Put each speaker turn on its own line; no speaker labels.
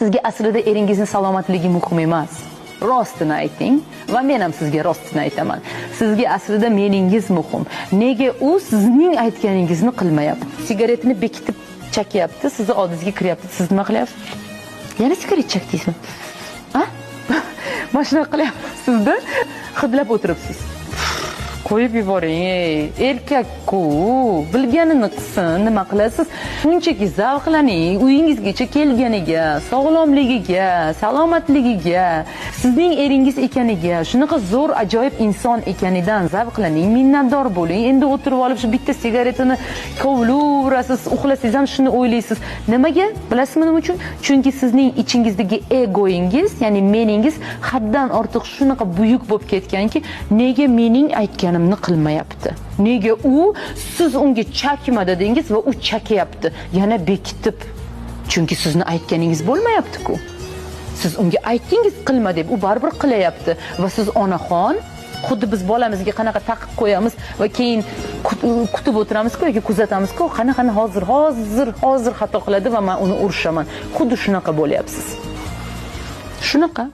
Sizga aslida eringizni salomatligi muhim emas. Rostini ayting va men ham sizga rostini aytaman. Sizga aslida meningiz muhim. Nega u sizning aytganingizni qilmayapti? Sigaretini bekitib chakyapti, sizni oldingizga kiryapti. Siz nima qilyapsiz? Yana sigaret chakdingizmi? Ha? Mana shunaqa qilyapsiz. Sizda hidlab o'tiribsiz. Qo'yib yuboring, erkak-ku, bilganini qilsin, nima qilasiz? Shunchaki zavqlaning, uyingizgacha kelganiga, sog'lomligiga, salomatligiga, sizning eringiz ekaniga, shunaqa zo'r ajoyib inson ekanidan zavqlaning, minnatdor bo'ling. Endi o'tirib olib shu bitta sigaretini kovlaverasiz, uxlasangiz ham shuni o'ylaysiz. Nimaga? Bilasizmi nima uchun? Chunki sizning ichingizdagi egoingiz, ya'ni meningiz haddan ortiq shunaqa buyuk bo'lib ketganki, nega mening aytganimni qilmayapti? Nega u siz unga chakma dedingiz va u chakyapti, yana bekitib? Chunki sizni aytganingiz bo'lmayapti-ku. Siz unga aytdingiz qilma deb, u baribir qilyapti va siz onaxon, xuddi biz bolamizga qanaqa taqib qo'yamiz va keyin kutib o'tiramiz-ku yoki kuzatamiz-ku, qanaqa hozir xato qiladi va men uni urishaman. Xuddi shunaqa bo'lyapsiz. Shunaqa.